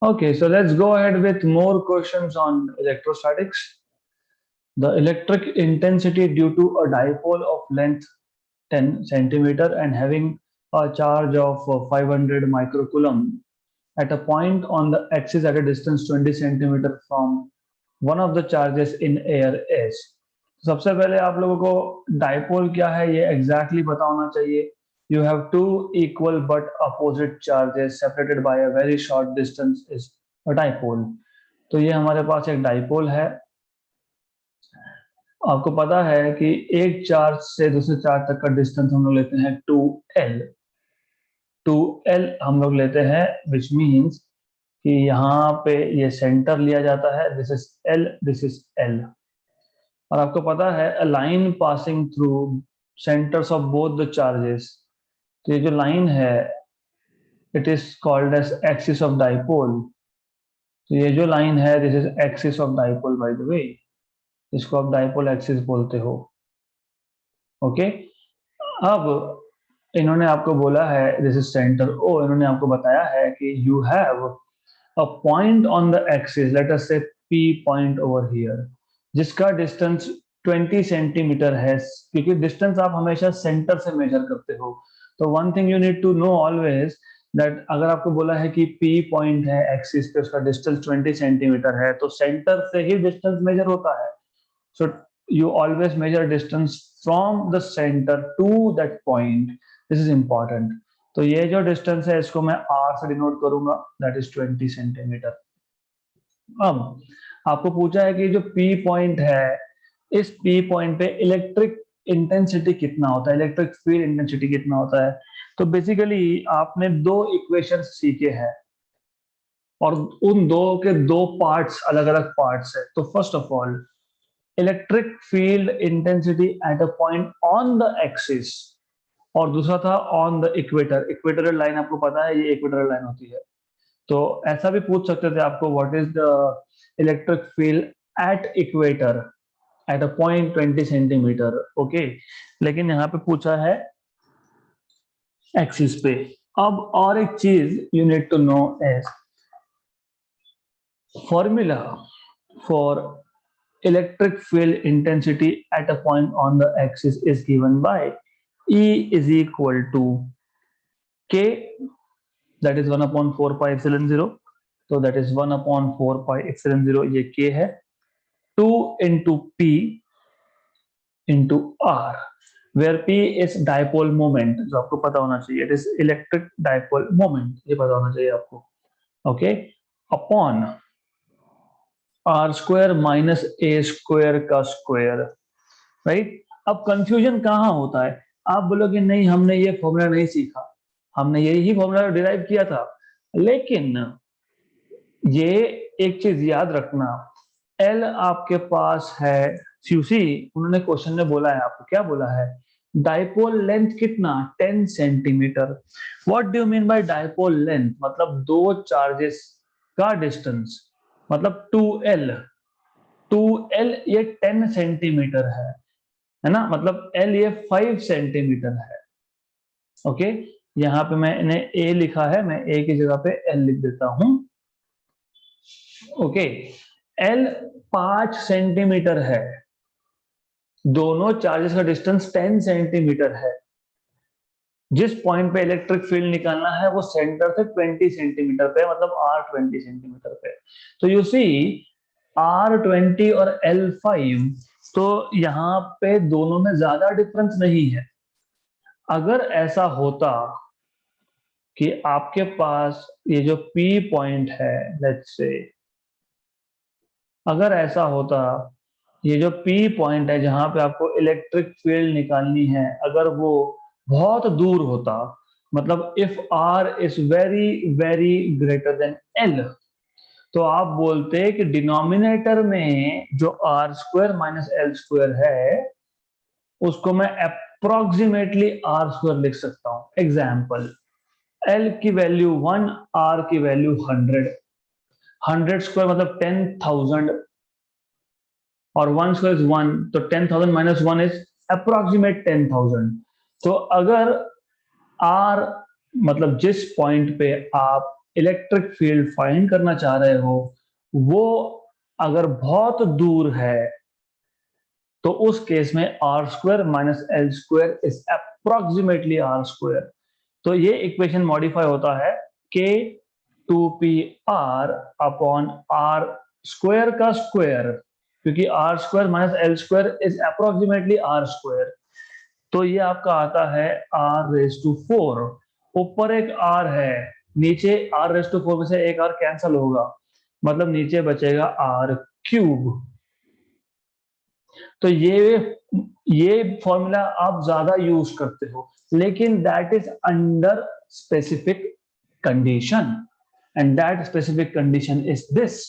Okay, so let's go ahead with more questions on electrostatics. The electric intensity due to a dipole of length 10 centimeter and having a charge of 500 microcoulomb at a point on the axis at a distance 20 centimeter from one of the charges in air is. सबसे पहले आप लोगों को dipole क्या है ये exactly पता होना चाहिए. You have two equal but opposite charges separated by a very short distance is a dipole. तो ये हमारे पास एक डाइपोल है. आपको पता है कि एक चार्ज से दूसरे चार्ज तक का डिस्टेंस हम लोग लेते हैं 2L. 2L हम लोग लेते हैं विच मीन्स कि यहाँ पे ये सेंटर लिया जाता है. This is L, this is L. और आपको पता है a line passing through centres of both the charges. तो ये जो लाइन है it is called as axis of dipole. तो ये जो लाइन है this is axis of dipole by the way. इसको आप डाइपोल एक्सिस बोलते हो. ओके अब इन्होंने आपको बोला है दिस इज सेंटर ओ. इन्होंने आपको बताया है कि you have a point on the axis, let us से P पॉइंट ओवर हियर, जिसका डिस्टेंस 20 सेंटीमीटर है. क्योंकि डिस्टेंस आप हमेशा सेंटर से मेजर करते हो. तो one thing you need to know always that अगर आपको बोला है कि P पॉइंट है एक्सिस पे, उसका डिस्टेंस 20 सेंटीमीटर है, तो सेंटर से ही डिस्टेंस मेजर होता है. So you always measure distance from the center to that point. This is important. तो ये जो डिस्टेंस है इसको मैं R से डिनोट करूंगा, दैट इज 20 सेंटीमीटर. अब आपको पूछा है कि जो P पॉइंट है, इस P पॉइंट पे इलेक्ट्रिक इंटेंसिटी कितना होता है, इलेक्ट्रिक फील्ड इंटेंसिटी कितना होता है. तो बेसिकली आपने दो इक्वेशंस सीखे हैं और उन दो के दो पार्ट्स अलग अलग पार्ट्स है. तो first of all electric field intensity at a point on the axis और दूसरा था on the equator. Equatorial line आपको पता है ये इक्वेटोरियल लाइन होती है. तो ऐसा भी पूछ सकते थे आपको what is the electric field at equator at a point 20 centimetre. Okay लेकिन यहाँ पे पूछा है एक्सिस पे. अब और एक चीज you need to know is formula for electric field intensity at a point on the axis is given by E is equal to K, that is 1 upon 4 pi epsilon 0. So that is 1 upon 4 pi epsilon 0 ये K है. 2 into P into R where P is dipole moment जो आपको पता होना चाहिए. It is electric dipole moment, ये पता होना चाहिए आपको. Okay upon R square minus A square का square. राइट. अब कंफ्यूजन कहाँ होता है. आप बोलोगे नहीं हमने ये फॉर्मूला नहीं सीखा, हमने यही फॉर्मूला डिराइव किया था. लेकिन ये एक चीज याद रखना, एल आपके पास है सीसी. उन्होंने क्वेश्चन में बोला है, आपको क्या बोला है, डाइपोल लेंथ कितना 10 centimetre. What do you mean by dipole length, मतलब दो चार्जेस का डिस्टेंस, मतलब 2L. 2L ये 10 सेंटीमीटर है ना, मतलब L ये 5 सेंटीमीटर है. ओके यहाँ पे मैंने A लिखा है, मैं A की जगह पे L लिख देता हूं. ओके L 5 सेंटीमीटर है, दोनों चार्जेस का डिस्टेंस 10 सेंटीमीटर है. जिस पॉइंट पे इलेक्ट्रिक फील्ड निकालना है वो सेंटर से 20 सेंटीमीटर पे, मतलब R 20 सेंटीमीटर पे. तो यू सी R20 और L5, तो यहाँ पे दोनों में ज्यादा डिफरेंस नहीं है. अगर ऐसा होता कि आपके पास ये जो P पॉइंट है, लेट्स से अगर ऐसा होता ये जो P पॉइंट है जहां पे आपको इलेक्ट्रिक फील्ड निकालनी है, अगर वो बहुत दूर होता, मतलब if R is very very greater than L, तो आप बोलते कि डिनोमिनेटर में जो R square minus L square है उसको मैं अप्रोक्सीमेटली R स्क्वायर लिख सकता हूं. एग्जाम्पल L की वैल्यू 1, R की वैल्यू 100. 100 स्क्वायर मतलब 10,000 और 1 स्क्वायर इज 1, तो 10,000 माइनस 1 इज अप्रोक्सीमेट 10,000. तो अगर R मतलब जिस पॉइंट पे आप इलेक्ट्रिक फील्ड फाइंड करना चाह रहे हो वो अगर बहुत दूर है तो उस केस में R square minus L square is approximately R square. तो ये इक्वेशन मॉडिफाई होता है k 2p r upon R square का स्क्वायर, क्योंकि R square minus L square is approximately R square. तो ये आपका आता है आर रेज टू 4, ऊपर एक आर है, नीचे आर रेज टू 4 में से एक आर कैंसल होगा, मतलब नीचे बचेगा आर क्यूब। तो ये फॉर्मूला आप ज्यादा यूज करते हो, लेकिन that is under specific condition, and that specific condition is this.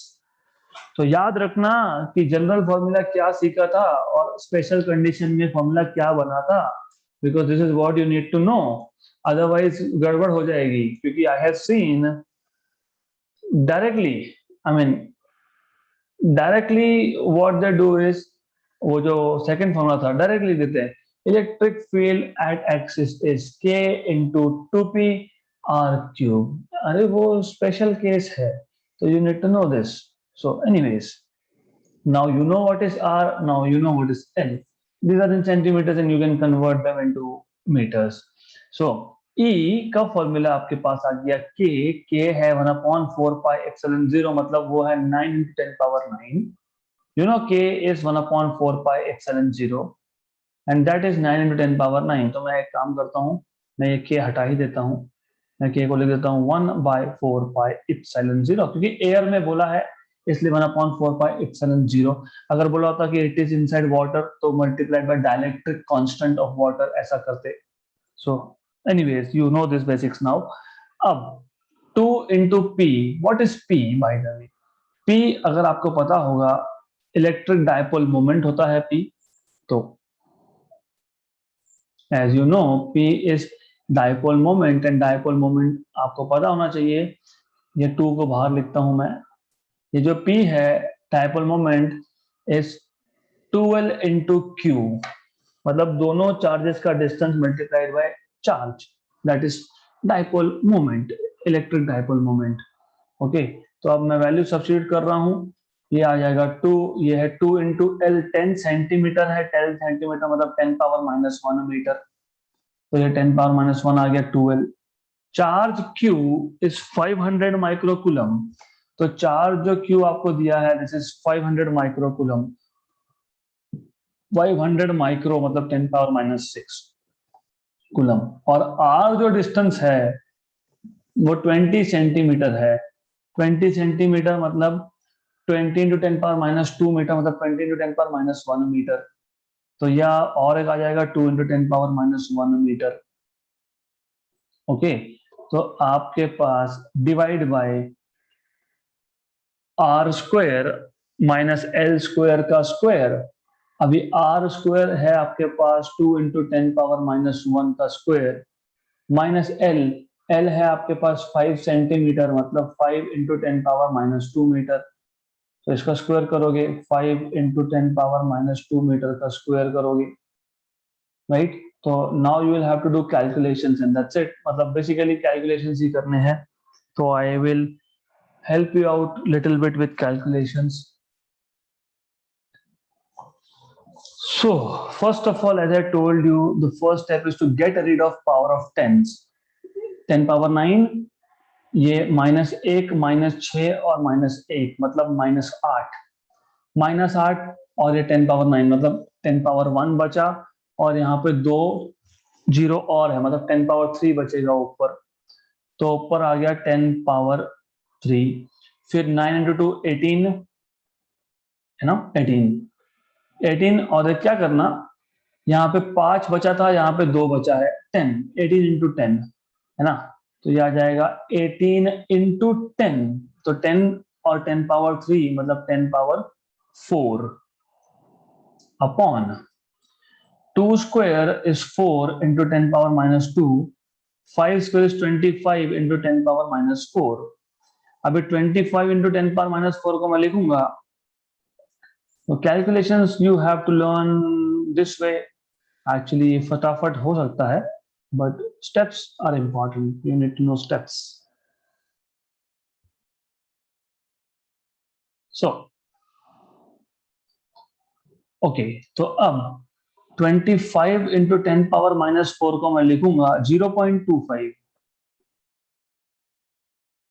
तो याद रखना कि जनरल फॉर्मूला क्या सीखा था और स्पेशल कंडीशन में फॉर्मूला क्या बना था, because this is what you need to know, otherwise गड़बड़ हो जाएगी। क्योंकि I have seen directly, I mean directly what they do is, वो जो सेकंड फॉर्मूला था डायरेक्टली देते हैं, electric field at axis is k into 2p r cube. अरे वो स्पेशल केस है, तो you need to know this. So anyways, now you know what is r, now you know what is l. These are in centimeters and you can convert them into meters. So e का formula आपके पास आ गया k है 1/4 pi epsilon 0, मतलब वो है 9 into 10 power 9. You know k is 1/4 pi epsilon 0 and that is 9 into 10 power 9. तो मैं एक काम करता हूँ, मैं ये k हटा ही देता हूँ, मैं k को लिख देता हूँ 1/4 pi epsilon 0, क्योंकि एयर में बोला है इसलिए 1/4 pi epsilon 0। अगर बोला होता कि इट इज इनसाइड वाटर तो multiplied by dielectric constant of water ऐसा करते। So anyways you know this basics now. अब 2 into p, what is p bye the way? p अगर आपको पता होगा इलेक्ट्रिक डायपोल मोमेंट होता है p। तो as you know p is dipole moment, and dipole moment आपको पता होना चाहिए। ये 2 को बाहर लिखता हूं मैं, ये जो p है dipole moment is 2l into q, मतलब दोनों चार्जेस का distance multiplied by charge, that is dipole moment, electric dipole moment. Okay, तो अब मैं वैल्यू सब्स्टिट्यूट कर रहा हूं, ये आ जाएगा 2, ये है 2 into l, 10 सेंटीमीटर है, 10 सेंटीमीटर मतलब 10 पावर माइनस 1 मीटर, तो ये 10 पावर माइनस 1 आ गया 2l। Charge q is 500 microcoulomb, तो चार्ज जो q आपको दिया है दिस इज 500 माइक्रोकूलम, 500 माइक्रो मतलब 10 पावर माइनस 6 कूलम, और r जो डिस्टेंस है वो 20 सेंटीमीटर है, 20 सेंटीमीटर मतलब 20 इंटू 10 पावर माइनस 2 मीटर, मतलब 20 इंटू 10 पावर माइनस 1 मीटर। तो यह और एक आ जाएगा 2 into 10 power minus 1 metre. Okay, तो आपके पास divide by R square minus L square का स्क्वायर, अभी आर स्क्वायर है आपके पास 2 इंटू 10 पावर माइनस 1 का स्क्वायर, माइनस एल, एल है आपके पास 5 सेंटीमीटर मतलब 5 इंटू 10 पावर माइनस 2 मीटर। तो इसका स्क्वायर करोगे 5 इंटू 10 पावर माइनस 2 मीटर का स्क्वायर करोगे, राइट। तो now you will have to do calculations and that's it, मतलब बेसिकली कैलकुलेशंस ही करने हैं। तो I will help you out little bit with calculations. So first of all, as I told you, the first step is to get rid of power of tens. 10 power 9, ये -1 -6 और -1 मतलब -8 और ये 10 power 9 मतलब 10 पावर 1 बचा, और यहाँ पे 2 जीरो और है मतलब 10 पावर 3 बचेगा ऊपर, तो ऊपर आ गया 10 पावर 3। फिर 9 इंटू 2 18 है ना, 18 और क्या करना, यहाँ पे 5 बचा था, यहाँ पे 2 बचा है, 10, 18 इंटू 10 है ना, तो ये आ जाएगा 18 इंटू 10, तो 10 और 10 पावर 3 मतलब 10 power 4 upon 2 square is 4 into 10 power minus 2, 5 square is 25 into 10 power minus 4। अभी 25 इंटू 10 पावर माइनस 4 को मैं लिखूंगा, तो calculations you have to learn this way. Actually फटाफट हो सकता है, but steps are important, you need to know steps. So okay, तो अब 25 इंटू 10⁻⁻4 को मैं लिखूंगा 0.25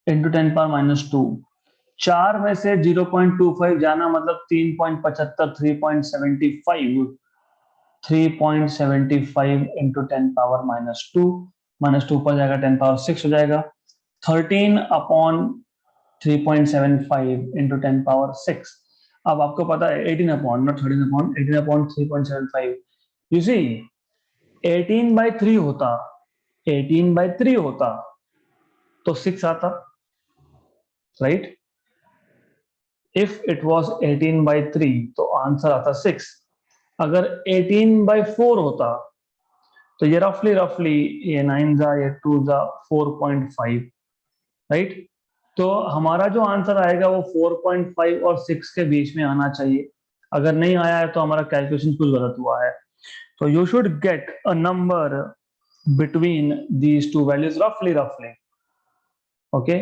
इंटू 10⁻²। 4 में से 0.25 जाना मतलब 3.75, 3.75 इंटू 10⁻², -2 पर जाएगा 10⁻6 हो जाएगा। 13/3.75 इंटू 10⁻6। अब आपको पता है 18 upon, not 13 upon, 18 upon 3.75। You see 18/3 होता, 18/3 होता तो 6 आता, राइट। इफ इट वॉज 18/3 तो आंसर आता 6। अगर 18/4 होता तो ये रफली रफली ये 9 जा, ये 2 जा, 4.5, राइट। तो हमारा जो आंसर आएगा वो 4.5 और 6 के बीच में आना चाहिए। अगर नहीं आया है तो हमारा कैलकुलेशन कुछ गलत हुआ है। तो you should get a number between these two values रफली रफली, ओके।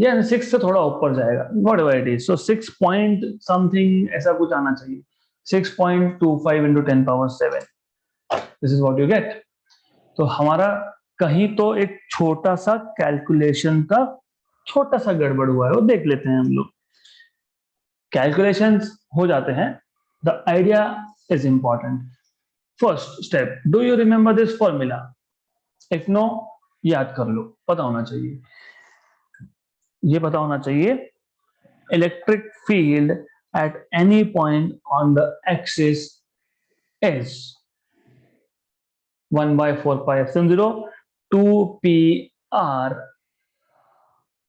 या 6 से थोड़ा ऊपर जाएगा, what ever it is. So 6 point something ऐसा कुछ आना चाहिए, 6.25 into 10⁻7, this is what you get. तो हमारा कहीं तो एक छोटा सा कैलकुलेशन का छोटा सा गड़बड़ हुआ है, वो देख लेते हैं हम लोग। कैलकुलेशंस हो जाते हैं, the idea is important. First step, do you remember this formula? If no, याद कर लो, पता होना चाहिए, ये पता होना चाहिए। Electric field at any point on the axis is 1/4πε0 2πr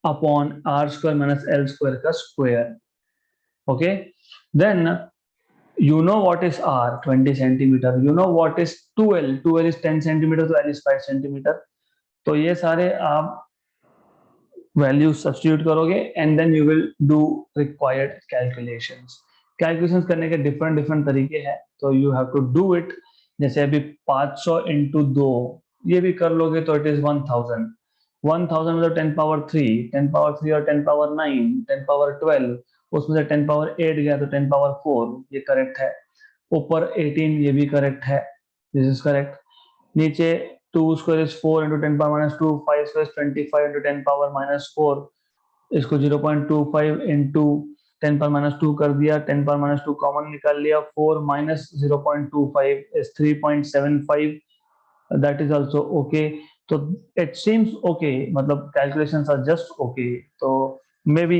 upon r² minus l² का square, okay। Then you know what is r, 20 centimeter, you know what is 2l, 2l is 10 centimeter, तो l is 5 centimeter। तो ये सारे आप value substitute करोगे and then you will do required calculations. Calculations करने के different different तरीके हैं, तो you have to do it. जैसे अभी 500 इंटू 2 ये भी कर लोगे तो इट इज 1000। 1000 मतलब 10⁻3, 10⁻3 और 10⁻9, 10⁻12, उसमें से 10⁻8 गया तो 10⁻4, ये करेक्ट है। ऊपर 18, ये भी करेक्ट है, दिस इज करेक्ट। नीचे 2² is 4 into 10⁻², 5² is 25 into 10⁻⁻4, इसको 0.25 into 10⁻² कर दिया, 10⁻² कॉमन निकाल लिया, 4 minus 0.25 is 3.75, that is also okay। तो it seems okay, मतलब calculations are just okay। तो maybe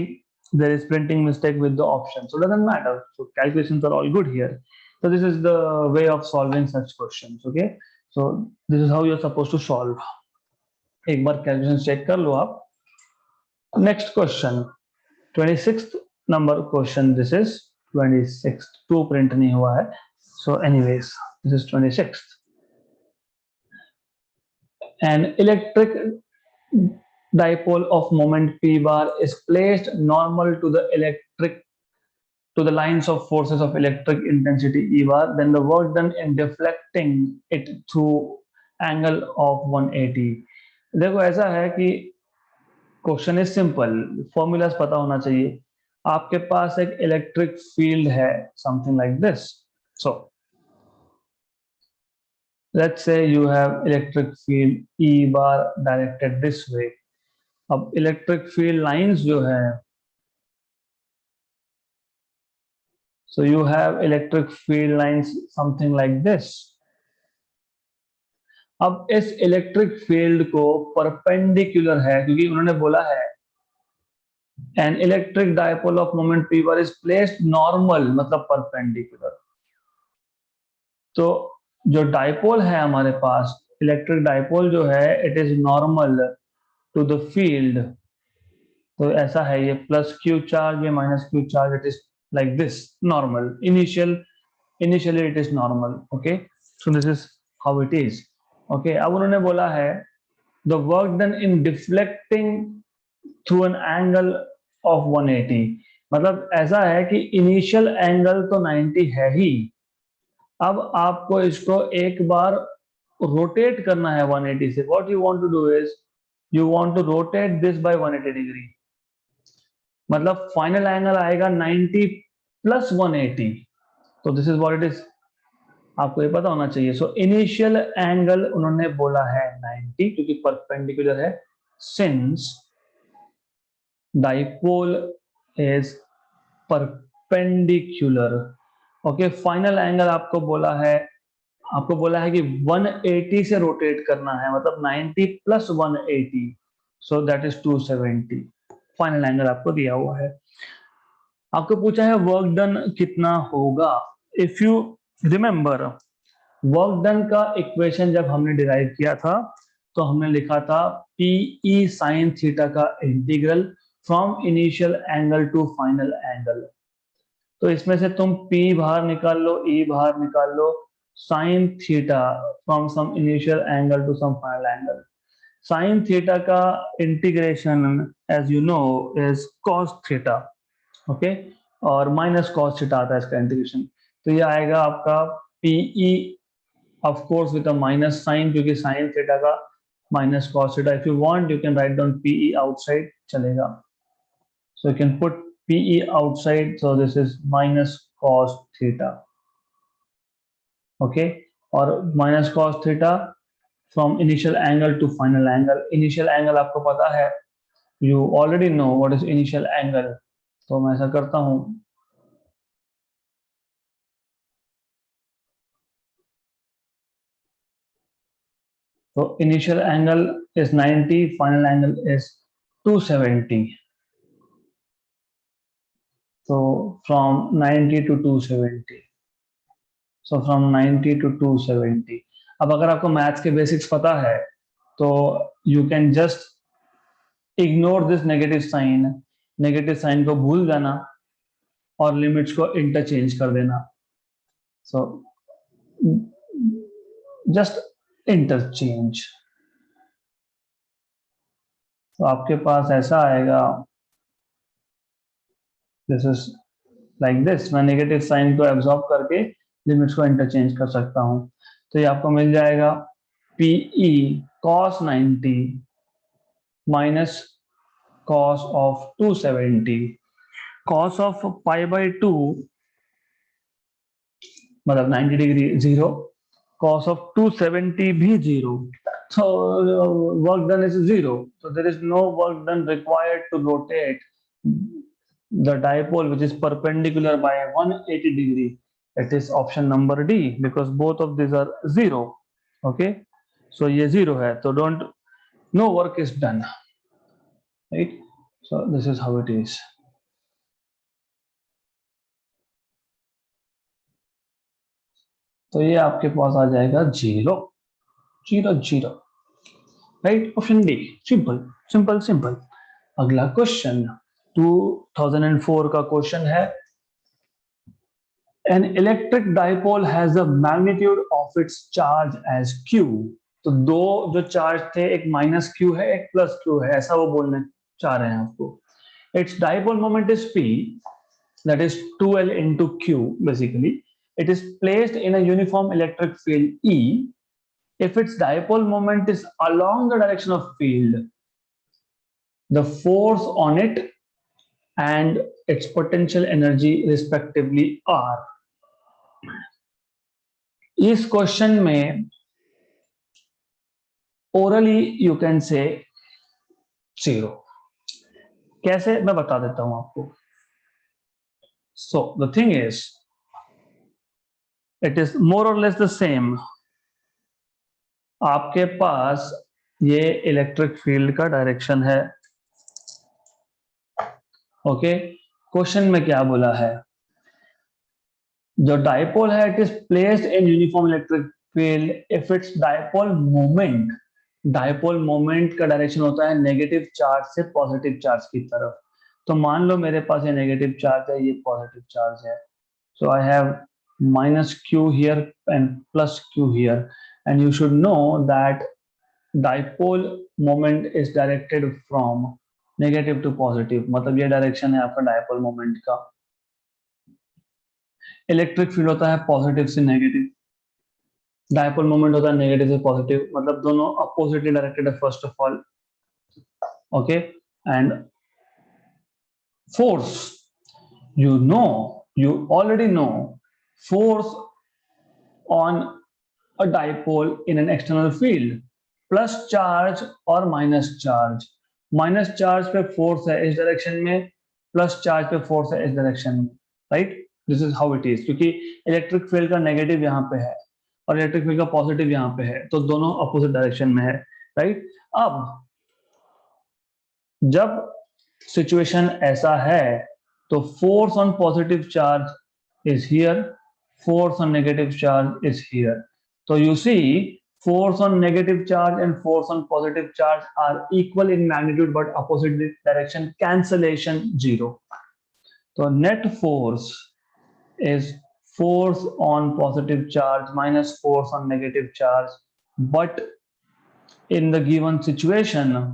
there is printing mistake with the option, so doesn't matter, so calculations are all good here। So this is the way of solving such questions, okay। So this is how you're supposed to solve। एक बार calculation check कर लो आप। Next question 26th number question, this is 26th, 2 print नहीं हुआ है, so anyways this is 26th। An electric dipole of moment p bar is placed normal to the lines of forces of electric intensity E bar, then the work done in deflecting it through angle of 180। देखो ऐसा है कि question is simple, formulas पता होना चाहिए। आपके पास एक electric field है something like this. So let's say you have electric field E bar directed this way. अब इलेक्ट्रिक फील्ड लाइंस जो है, so you have electric field lines something like this। अब इस इलेक्ट्रिक फील्ड को perpendicular है, क्योंकि उन्होंने बोला है an electric dipole of moment p bar is placed normal, मतलब परपेंडिकुलर। तो जो डाइपोल है हमारे पास, इलेक्ट्रिक डाइपोल जो है, it is normal to the field. तो ऐसा है, ये प्लस क्यू चार्ज, ये minus q charge, it is like this normal, initially it is normal, okay. So this is how it is, okay. अब उन्होंने बोला है the work done in deflecting through an angle of 180, मतलब ऐसा है कि initial angle तो 90 है ही, अब आपको इसको एक बार रोटेट करना है 180 से। What you want to do is you want to rotate this by 180 degree. मतलब फाइनल एंगल आएगा 90 प्लस 180। तो दिस इज व्हाट इट इज, आपको ये पता होना चाहिए। सो इनिशियल एंगल उन्होंने बोला है 90 क्योंकि परपेंडिकुलर है, since dipole is perpendicular. Okay, final angle आपको बोला है कि 180 से रोटेट करना है, मतलब 90 plus 180, so that is 270। Final angle आपको दिया हुआ है। आपको पूछा है वर्क डन कितना होगा। If you remember, work done का इक्वेशन जब हमने डिराइव किया था तो हमने लिखा था पीई साइन थीटा का integral from initial angle to final angle. तो इसमें से तुम P बाहर निकाल लो, E बाहर निकाल लो, sine theta from some initial angle to some final angle. Sine theta का integration as you know is cos theta, okay, और माइनस कॉस थीटा आता है इसका इंटीग्रेशन। तो ये आएगा आपका Pe of course with a minus sign, क्योंकि साइन थीटा का minus cos theta. If you want you can write down Pe outside, चलेगा। So you can put PE outside. So this is minus cos theta. Okay, और minus cos theta from initial angle to final angle. Initial angle आपको पता है, you already know what is initial angle. तो मैं ऐसा करता हूँ, तो initial angle is 90, final angle is 270. So from 90 to 270. So from 90 to 270. अब अगर आपको मैथ्स के बेसिक्स पता है तो you can just ignore this negative sign को भूल जाना और लिमिट्स को इंटरचेंज कर देना। So just interchange. तो आपके पास ऐसा आएगा, दिस इज लाइक दिस। मैं नेगेटिव साइन को एब्जॉर्ब करके लिमिट्स को इंटरचेंज कर सकता हूं। तो ये आपको मिल जाएगा PE cos 90 minus cos of 270। Cos of pi by 2 मतलब 90 डिग्री 0, cos of 270 भी 0, so work done is 0, so there is no work done required to rotate the dipole which is perpendicular by 180 degree. It is option number D because both of these are 0. Okay, so ये 0 है, तो don't, no work is done, right? So this is how it is. तो ये आपके पास आ जाएगा 0 0 0, right? Option D, simple simple simple. अगला question 2004 का question है, an electric dipole has a magnitude of its charge as q. तो दो जो चार्ज थे, एक माइनस क्यू है एक प्लस क्यू है, ऐसा वो बोलने चाह रहे हैं आपको। It's dipole moment is P, that is 2L into Q basically. It is placed in a uniform electric field E. If its dipole moment is along the direction of field, the force on it and its potential energy respectively are. इस question में orally you can say 0। कैसे, मैं बता देता हूं आपको। So the thing is, it is more और less the same. आपके पास ये इलेक्ट्रिक फील्ड का डायरेक्शन है, ओके। क्वेश्चन में क्या बोला है, जो डाइपोल है it is placed in uniform electric field if it's dipole moment का डायरेक्शन होता है नेगेटिव चार्ज से पॉजिटिव चार्ज की तरफ। तो मान लो मेरे पास ये नेगेटिव चार्ज है, ये पॉजिटिव चार्ज है, so I have minus q here and plus q here, and you should know that dipole moment is directed from negative to positive, मतलब ये डायरेक्शन है आपका डाइपोल मोमेंट का। इलेक्ट्रिक फील्ड होता है पॉजिटिव से negative, dipole moment होता है नेगेटिव से पॉजिटिव, मतलब दोनों अपोजिटली डायरेक्टेड है first of all, okay. And force, you already know force on a dipole in an external field, plus charge और माइनस चार्ज. माइनस चार्ज पे force है इस डायरेक्शन में, प्लस चार्ज पे फोर्स है इस डायरेक्शन में, right. This is how it is, क्योंकि इलेक्ट्रिक फील्ड का नेगेटिव यहाँ पे है और इलेक्ट्रिक फील्ड का पॉजिटिव यहाँ पे है, तो दोनों अपोजिट डायरेक्शन में है, राइट. अब जब सिचुएशन ऐसा है तो force on positive charge is here, force on negative charge is here. So you see, force on negative charge and force on positive charge are equal in magnitude but opposite direction. Cancellation 0. So net force is force on positive charge minus force on negative charge. But in the given situation,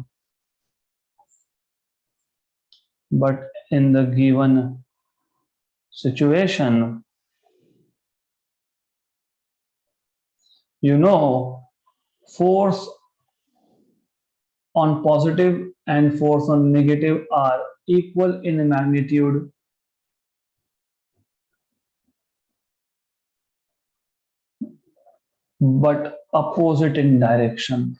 you know, force on positive and force on negative are equal in magnitude but opposite in direction.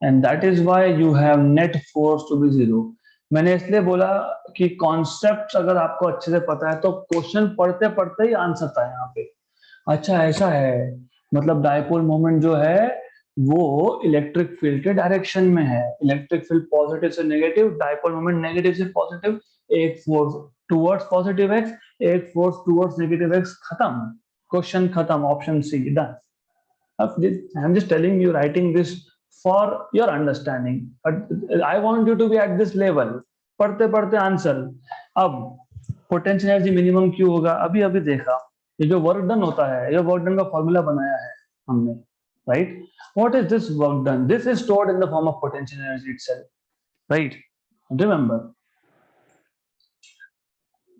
And that is why you have net force to be 0. मैंने इसलिए बोला कि concept अगर आपको अच्छे से पता है तो क्वेश्चन पढ़ते पढ़ते ही आंसर था यहाँ पे. अच्छा ऐसा है, मतलब डायपोल मोमेंट जो है वो इलेक्ट्रिक फील्ड के डायरेक्शन में है. इलेक्ट्रिक फील्ड पॉजिटिव से नेगेटिव, डायपोल मोमेंट नेगेटिव से पॉजिटिव, एक फोर्स टुवर्ड्स पॉजिटिव एक्स, एक फोर्स टुवर्ड्स नेगेटिव एक्स. खत्म, क्वेश्चन खत्म. Option C done. I am just telling you, writing this for your understanding, but I want you to be at this level. पढ़ते पढ़ते answer. अब potential energy minimum क्यों होगा, अभी अभी देखा. ये जो वर्क डन होता है, ये वर्क डन का फॉर्मूला बनाया है हमने, right. What is this work done? This is stored in the form of potential energy itself, right. Remember,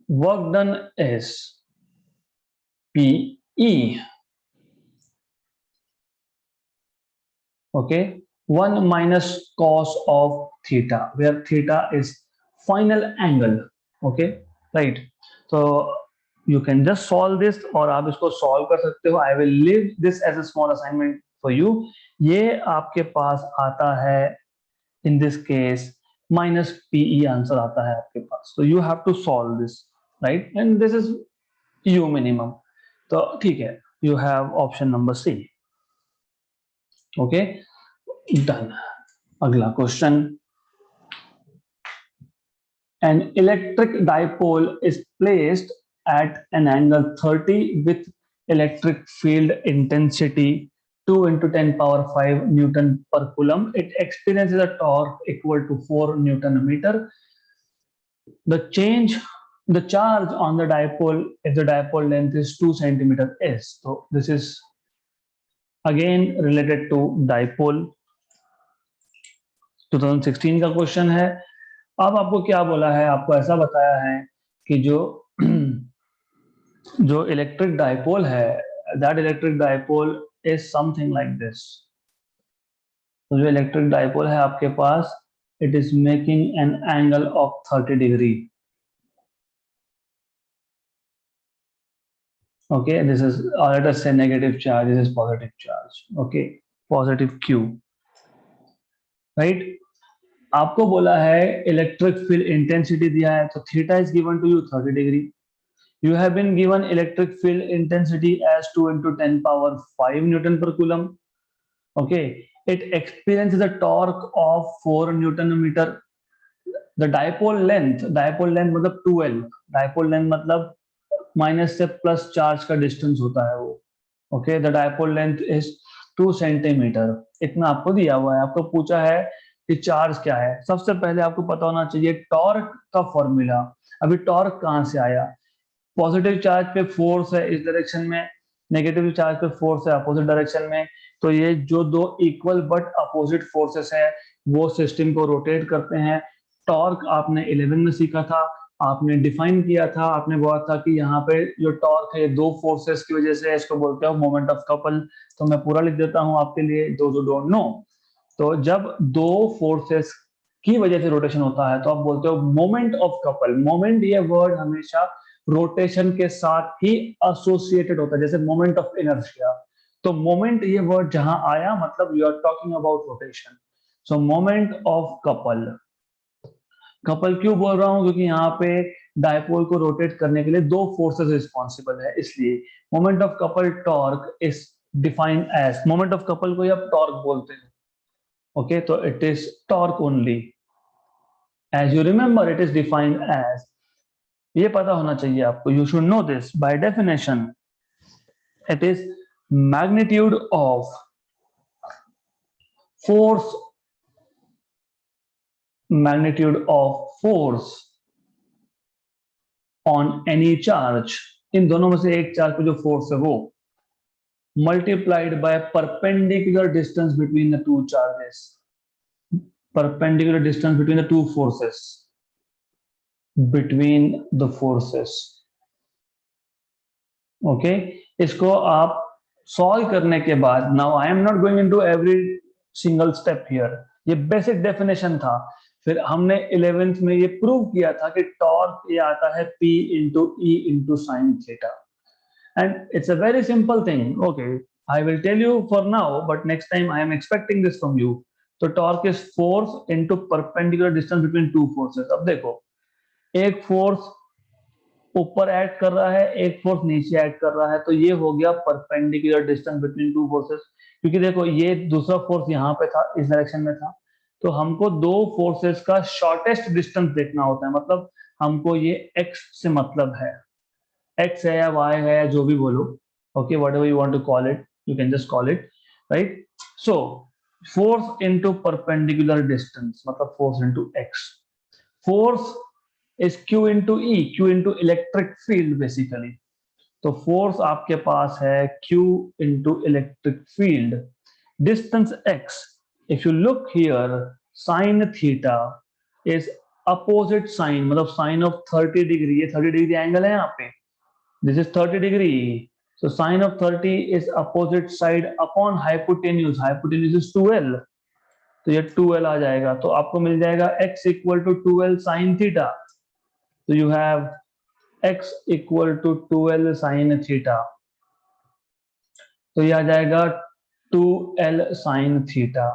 work done is PE, okay, 1 minus cos of theta, where theta is final angle. Okay, right. So you can just solve this, और आप इसको solve कर सकते हो. I will leave this as a small assignment for you. ये आपके पास आता है in this case minus PE answer आता है आपके पास. So you have to solve this, right? And this is U minimum. तो ठीक है, you have option number C. Okay, done. अगला question. An electric dipole is placed at an angle 30 with electric field intensity 2 into 10 power 5 Newton per coulomb. It experiences a torque equal to 4 Newton a meter. The charge on the dipole, if the dipole length is 2 centimeter is. So this is again related to dipole. 2016 का question है. अब आपको क्या बोला है, आपको ऐसा बताया है कि जो इलेक्ट्रिक डायपोल है, that electric dipole is something like this. तो जो इलेक्ट्रिक डायपोल है आपके पास, it is making an angle of 30 degree. Okay, this is, or let us say negative charge, this is positive charge. Okay, positive Q, right. आपको बोला है electric field intensity दिया है, तो theta is given to you 30 degree. You have been given electric field intensity as 2 into 10 power 5 Newton per coulomb. Okay, it experiences a torque of 4 Newton a meter. The dipole length मतलब 2L, dipole length मतलब minus से plus charge का distance होता है वो. Okay, the dipole length is 2 centimetre. इतना आपको दिया हुआ है. आपको पूछा है कि चार्ज क्या है. सबसे पहले आपको पता होना चाहिए टॉर्क का फॉर्मूला. अभी टॉर्क कहाँ से आया? पॉजिटिव चार्ज पे फोर्स है इस डायरेक्शन में, नेगेटिव चार्ज पे फोर्स है अपोजिट डायरेक्शन में. तो ये जो दो इक्वल बट अपोजिट फोर्सेस है वो सिस्टम को रोटेट करते हैं. टॉर्क आपने 11 में सीखा था, आपने डिफाइन किया था. आपने बोला था कि यहाँ पे जो टॉर्क है दो फोर्सेस की वजह से, इसको बोलते हैं मोमेंट ऑफ कपल. तो मैं पूरा लिख देता हूँ आपके लिए, दो जो डोंट नो. तो जब दो फोर्सेस की वजह से रोटेशन होता है तो आप बोलते हो मोमेंट ऑफ कपल। मोमेंट ये वर्ड हमेशा रोटेशन के साथ ही एसोसिएटेड होता है, जैसे मोमेंट ऑफ इनर्शिया। तो मोमेंट ये वर्ड जहां आया मतलब you are talking about rotation. So moment of couple. Couple क्यों बोल रहा हूं, क्योंकि यहाँ पे डायपोल को रोटेट करने के लिए दो फोर्सेस रिस्पॉन्सिबल है, इसलिए moment of couple torque is defined as, moment of couple को आप टॉर्क बोलते हैं। ओके, तो it is torque only. As you remember it is defined as, ये पता होना चाहिए आपको, you should know this by definition. It is magnitude of force, magnitude of force on any charge, इन दोनों में से एक चार्ज पे जो फोर्स है वो, multiplied by perpendicular distance between the two charges, perpendicular distance between the two forces, between the forces। Okay, इसको आप सॉल्व करने के बाद, now I am not going into every single step here, ये बेसिक डेफिनेशन था। फिर हमने 11th में ये प्रूव किया था कि टॉर्क ये आता है P into E into sine theta, and it's a very simple thing. Okay, I will tell you for now, but next time I am expecting this from you. तो torque is force into perpendicular distance between two forces. अब देखो, एक force ऊपर add कर रहा है, एक force नीचे ऐड कर रहा है, तो ये हो गया perpendicular distance between two forces. क्योंकि देखो ये दूसरा फोर्स यहाँ पे था, इस डायरेक्शन में था, तो हमको दो फोर्सेस का शॉर्टेस्ट डिस्टेंस देखना होता है। मतलब हमको ये x से मतलब है, x है या y है या जो भी बोलो, okay, whatever you want to call it, you can just call it, right. So force into perpendicular distance मतलब force into x। Force is Q into E, Q into electric field basically. तो force आपके पास है Q into electric field, distance x। If you look here, sine theta is opposite sine, मतलब sine of 30 degree, ये 30 degree angle है यहाँ पे, this is 30 degree. So sine of 30 is opposite side upon hypotenuse, hypotenuse is 2l, तो ये 2l आ जाएगा। तो आपको मिल जाएगा x equal to 2l sine theta. तो you have x equal to 2l sine theta, तो ये आ जाएगा 2l sine theta.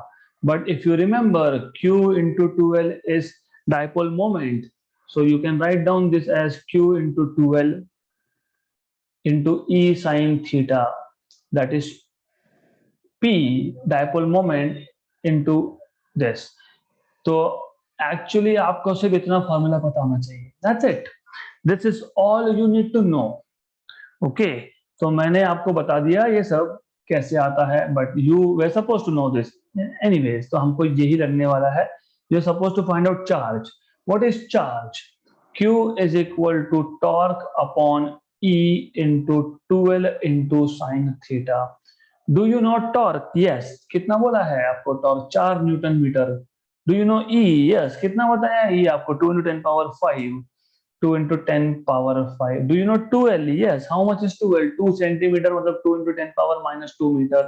But if you remember, Q into 2l is dipole moment, so you can write down this as Q into 2l into E sin theta, that is P dipole moment into this। तो actually आपको सिर्फ इतना formula पता होना चाहिए, that's it, this is all you need to know। Okay, तो मैंने आपको बता दिया ये सब कैसे आता है, but you way suppose to know this anyways. तो हमको यही लगने वाला है, you suppose to find out charge. What is charge? Q is equal to torque upon E into 2l into sine theta. Do you know torque? Yes, कितना बोला है आपको torque? 4 newton metre. Do you know E? Yes, कितना बताया E आपको? 2 into 10 power 5, 2 into 10 power 5। Do you know 2l? Yes. How much is 2l? 2 centimeter मतलब 2 into 10 power minus 2 meter।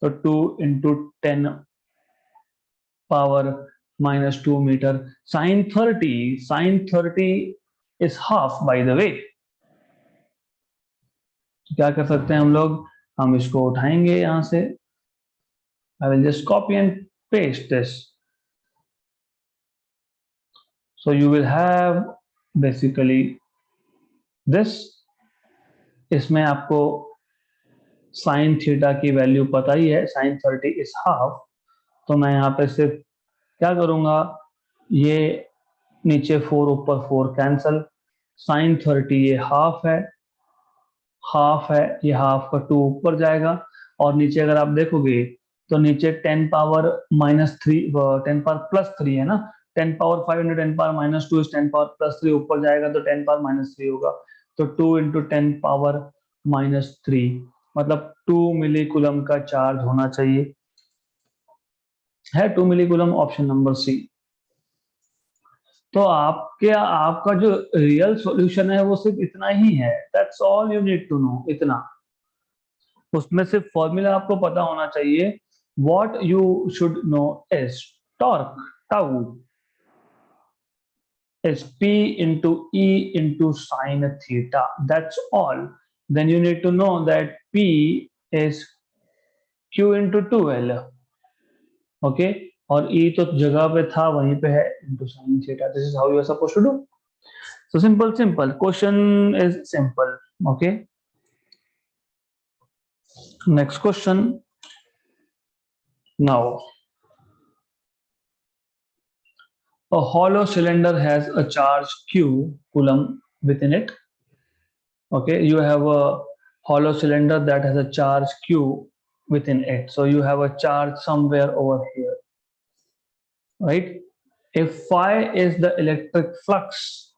तो 2 into 10 power minus 2 meter। Sin 30, sin 30 is half by the way। क्या कर सकते हैं हम लोग? हम इसको उठाएंगे यहां से। I will just copy and paste this। So you will have basically this। इसमें आपको साइन थीटा की वैल्यू पता ही है, साइन 30 इज हाफ। तो मैं यहाँ पे सिर्फ क्या करूंगा, ये नीचे 4 ऊपर 4 कैंसल, साइन 30 ये हाफ है, हाफ है, ये हाफ का 2 ऊपर जाएगा, और नीचे अगर आप देखोगे तो नीचे 10 पावर माइनस 3, 10 पावर प्लस 3 है ना, 10 power 5 into 10 power minus 2 10 power plus 3 ऊपर जाएगा तो 10 पावर माइनस 3 होगा। तो 2 इंटू 10 पावर माइनस 3 मतलब 2 मिली कूलम का चार्ज होना चाहिए, है 2 मिली कूलम, ऑप्शन नंबर सी। तो आपका जो रियल सॉल्यूशन है वो सिर्फ इतना ही है, that's all you need to know, इतना। उसमें सिर्फ फॉर्मूला आपको पता होना चाहिए what you should know is torque, tau, is P into E into sine theta. That's all. Then you need to know that P is Q into 2L. Okay, और E तो जगह पे था वहीं पे है into sine theta. This is how you are supposed to do. So simple. Question is simple. Okay. Next question. Now, a hollow cylinder has a charge Q coulomb within it. Okay, you have a hollow cylinder that has a charge Q within it. So you have a charge somewhere over here, right? If phi is the electric flux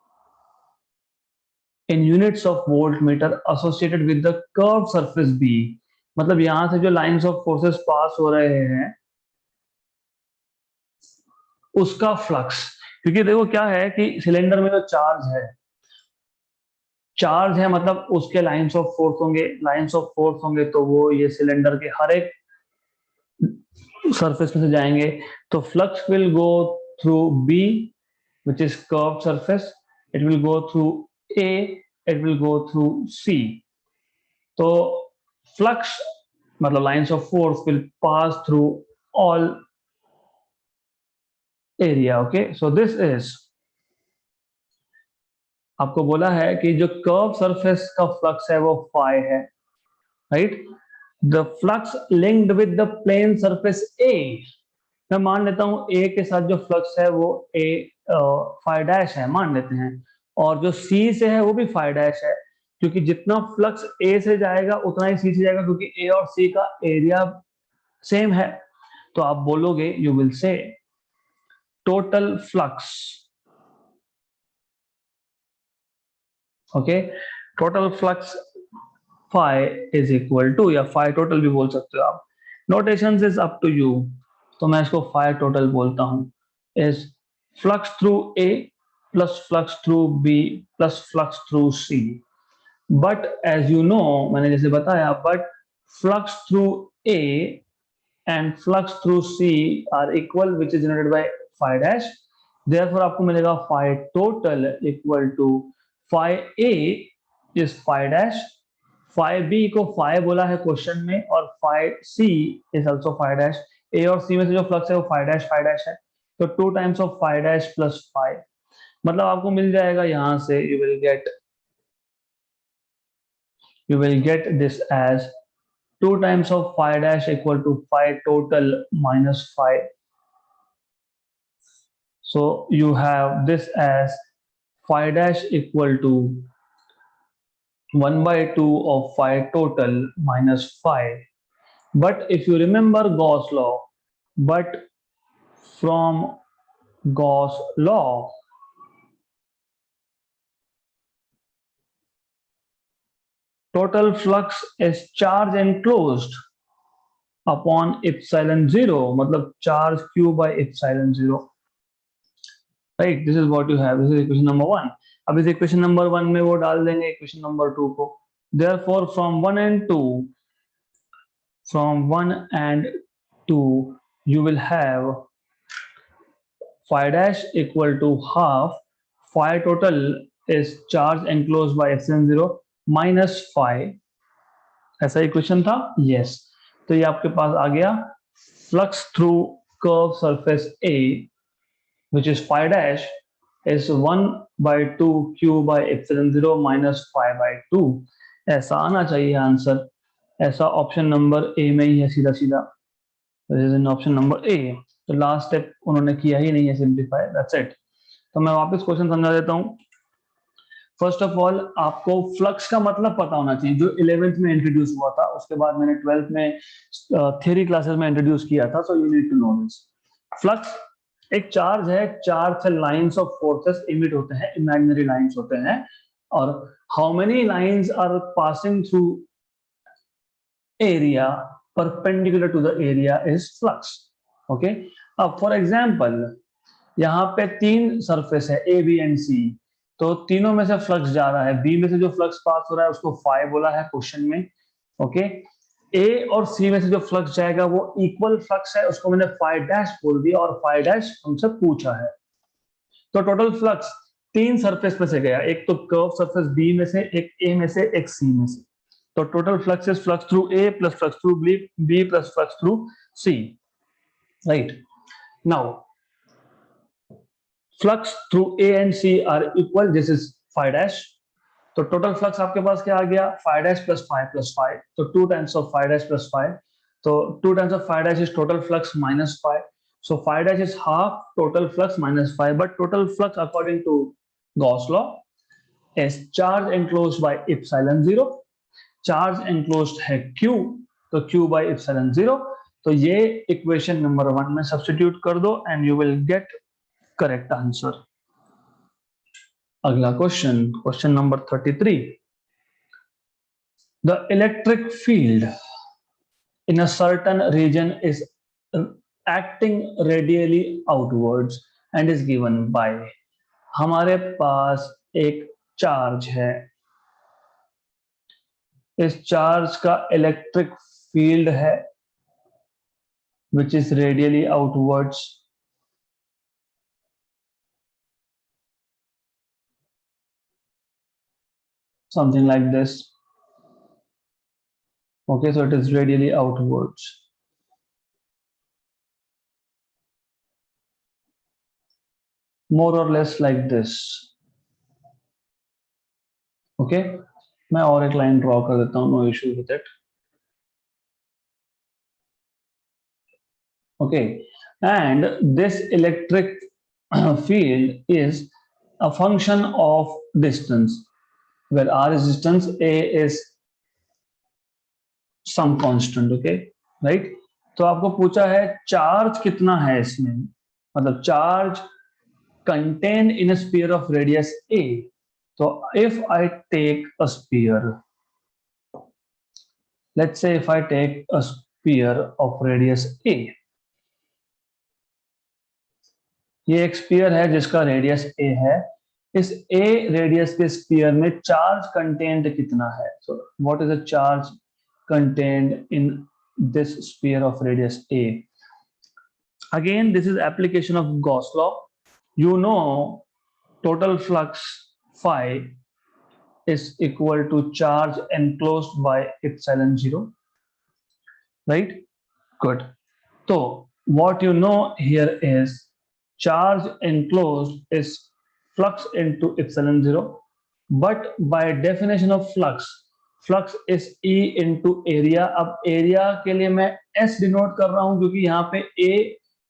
in units of voltmeter associated with the curved surface B, मतलब यहां से जो lines of forces पास हो रहे हैं उसका flux, क्योंकि देखो क्या है कि सिलेंडर में जो चार्ज है मतलब उसके लाइंस ऑफ फोर्स होंगे तो वो ये सिलेंडर के हर एक सरफेस में से जाएंगे, तो flux will go through B which is curved surface, it will go through A, it will go through C. तो flux मतलब lines of force will pass through all area. Okay, so this is, आपको बोला है कि जो curve surface का flux है वो फाई है, right? The flux linked with the plane surface A, मैं मान लेता हूं ए के साथ जो फ्लक्स है वो ए फाई डैश है, मान लेते हैं, और जो सी से है वो भी फाई डैश है, क्योंकि जितना फ्लक्स ए से जाएगा उतना ही सी से जाएगा, क्योंकि ए और सी का एरिया सेम है। तो आप बोलोगे, you will say total flux, okay, total flux phi is equal to, या फाई टोटल भी बोल सकते हो आप, notations is up to you, तो मैं इसको फाई टोटल बोलता हूं, is flux through A plus flux through B plus flux through C. But as you know, मैंने जैसे बताया, but flux through A and flux through C are equal, which is denoted by phi dash, therefore आपको मिलेगा phi total equal to phi A is phi dash, phi B को phi बोला है question में, और phi C is also phi dash, A और C में से जो फ्लक्स है वो फाई डैश है, तो 2 times of phi dash plus phi, मतलब आपको मिल जाएगा यहां से, you will get this as 2 times of phi dash equal to phi total minus phi. So you have this as phi dash equal to 1 by 2 of phi total minus phi. But if you remember Gauss law, but from Gauss law, total flux is charge enclosed upon epsilon 0, मतलब charge q by epsilon 0, right? This is what you have, this is equation number 1. अब इस equation number 1 में वो डाल देंगे equation number 2 को, therefore from 1 and 2 you will have phi dash equal to half phi total is charge enclosed by epsilon 0 minus phi, ऐसा equation था, yes. तो ये आपके पास आ गया flux through curve surface A which is phi dash is 1 by 2 q by epsilon 0 minus phi by 2, ऐसा आना चाहिए answer, ऐसा ऑप्शन नंबर ए में ही है सीधा सीधा, ऑप्शन नंबर ए। तो लास्ट स्टेप उन्होंने किया ही नहीं है, सिंप्लीफाई, दैट्स इट। तो मैं वापस क्वेश्चन समझा देता हूँ। फर्स्ट ऑफ ऑल आपको फ्लक्स का मतलब पता होना चाहिए, जो 11th में इंट्रोड्यूस हुआ था, उसके बाद मैंने 12th में थ्योरी क्लासेस में इंट्रोड्यूस किया था, so you need to know this. Flux एक चार्ज है, चार्ज से लाइंस ऑफ फोर्सेस इमिट होते हैं, इमेजिनरी लाइंस होते हैं, और how many lines are passing through area perpendicular to the area is flux, okay. अब फॉर एग्जांपल यहाँ पे 3 सरफेस है ए बी एंड सी, तो तीनों में से फ्लक्स जा रहा है, बी में से जो फ्लक्स पास हो रहा है उसको फाई बोला है क्वेश्चन में, ओके। ए और सी में से जो फ्लक्स जाएगा वो इक्वल फ्लक्स है, उसको मैंने फाई डैश बोल दिया और फाई डैश हमसे पूछा है। तो टोटल फ्लक्स तीन सरफेस में से गया, एक तो कर्व सरफेस बी में से, एक ए में से, एक सी में से। तो total flux is flux through A plus flux through B plus flux through C, right. Now flux through A and C are equal, this is phi dash. तो टोटल फ्लक्स आपके पास क्या आ गया, फाई डैश प्लस फाई, तो 2 times of phi dash plus phi, तो 2 times of phi dash is total flux minus phi, so phi dash is half total flux minus phi, but total flux according to Gauss law is charge enclosed by epsilon 0, charge enclosed है q, तो q by epsilon 0। तो ये equation number 1 में substitute कर दो and you will get correct answer. अगला question, question number 33, the electric field in a certain region is acting radially outwards and is given by, हमारे पास एक charge है, इस चार्ज का इलेक्ट्रिक फील्ड है which is radially outwards, something like this. Okay, so it is radially outwards. More और less like this. Okay, मैं और एक लाइन ड्रॉ कर देता हूं, no issue with it. Okay, and this electric field is a function of distance, where r is distance, a is some constant, okay, right। तो आपको पूछा है चार्ज कितना है इसमें, मतलब charge contained in a sphere of radius a। So if I take a sphere, let's say if I take a sphere of radius a, ये एक स्पीयर है जिसका रेडियस a है, इस a रेडियस के स्पीयर में चार्ज कंटेंट कितना है। So what is the charge content in this sphere of radius a। Again this is application of Gauss law. You know total flux phi is equal to charge enclosed by epsilon 0, right? Good. So what you know here is charge enclosed is flux into epsilon 0, but by definition of flux is E into area। अब area के लिए मैं S denote कर रहा हूं क्योंकि यहाँ पे A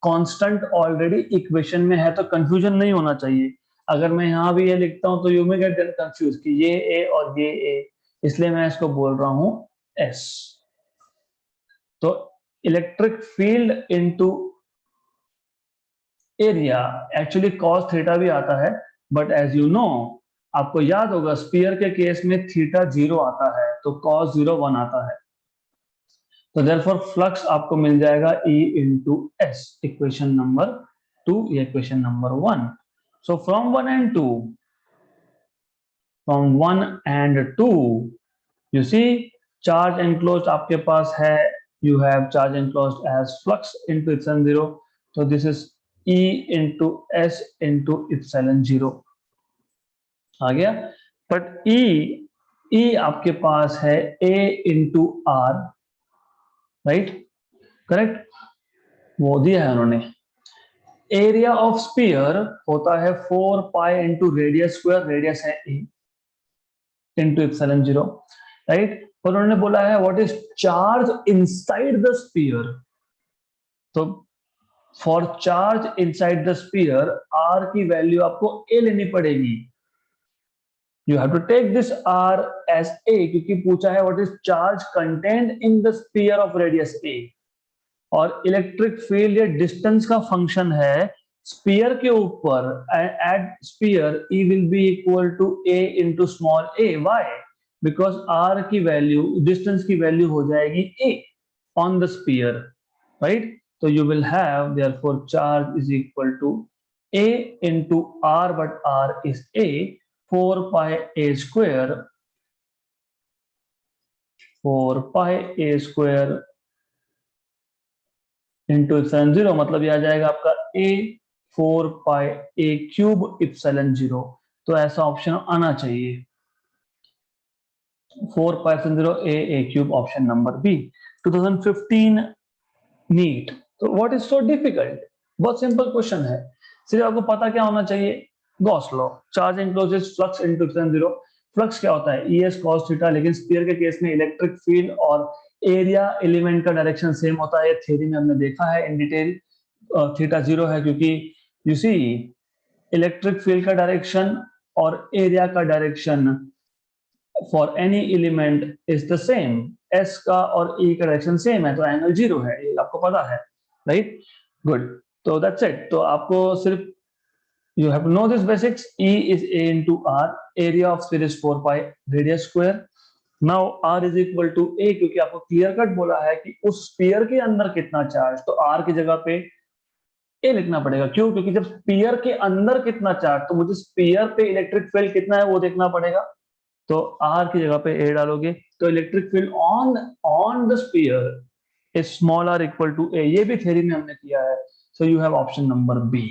कांस्टेंट ऑलरेडी इक्वेशन में है, तो कंफ्यूजन नहीं होना चाहिए। अगर मैं यहाँ भी ये लिखता हूं तो यू मे गेट कंफ्यूज कि ये A और ये A, इसलिए मैं इसको बोल रहा हूं S। तो electric field into area, actually cos theta भी आता है, बट एज यू नो, आपको याद होगा स्फीयर के केस में थीटा 0 आता है तो कॉस 0 1 आता है। तो देयरफॉर फ्लक्स आपको मिल जाएगा E into S, equation number 2, ये equation number 1। So from 1 and 2, from 1 and 2 you see charge enclosed आपके पास है, you have charge enclosed as flux into epsilon 0, so this is E into S into epsilon 0 आ गया। But E आपके पास है A into R, right, correct, वो दिया है उन्होंने। एरिया ऑफ स्फीयर होता है 4 pi into radius square, radius है A इंटू epsilon 0, राइट। और उन्होंने बोला है what is charge inside the sphere, तो for charge inside the sphere R की वैल्यू आपको A लेनी पड़ेगी। You have to take this R as A क्योंकि पूछा है what is charge content in the sphere of radius A, और electric field या डिस्टेंस का फंक्शन है स्फीयर के ऊपर। Eight sphere E will be equal to A into small a, why, because R की वैल्यू, डिस्टेंस की value हो जाएगी A on the sphere, right. So you will have therefore charge is equal to A into R, but R is A, 4 pi A square 4 pi A square into epsilon 0, मतलब ये आ जाएगा आपका ए 4 पाई ए cube epsilon 0। तो ऐसा option आना चाहिए, 4 pi epsilon 0 A cube, option number B. 2015 NEET. तो व्हाट इज सो डिफिकल्ट? बहुत सिंपल क्वेश्चन है, सिर्फ आपको पता क्या होना चाहिए, Gauss law, charge encloses flux into epsilon 0। Flux क्या होता है, ईएस कॉस थीटा, लेकिन स्फीयर के केस में इलेक्ट्रिक फील्ड और एरिया एलिमेंट का डायरेक्शन सेम होता है, थ्योरी में हमने देखा है इन डिटेल। थीटा 0 है क्योंकि यू सी इलेक्ट्रिक फील्ड का डायरेक्शन और एरिया का direction for any element is the same, S का और ई का डायरेक्शन सेम है, तो एंगल 0 है, ये आपको पता है, राइट? गुड, तो दैट्स इट। तो आपको सिर्फ you have to know this basics. E is A into R, area of sphere is 4 pi radius square. Now R is equal to A, क्योंकि आपको क्लियर कट बोला है कि उस स्फीयर के अंदर कितना चार्ज, तो R की जगह पे A लिखना पड़ेगा। क्यों? क्योंकि जब स्फीयर के अंदर कितना चार्ज, तो मुझे स्फीयर पे इलेक्ट्रिक फील्ड कितना है वो देखना पड़ेगा, तो R की जगह पे A डालोगे, तो electric field on the sphere is small r equal to A। ये भी थ्योरी में हमने किया है, so you have option number B.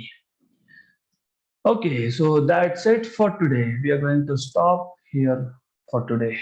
Okay, so that's it for today. We are going to stop here for today.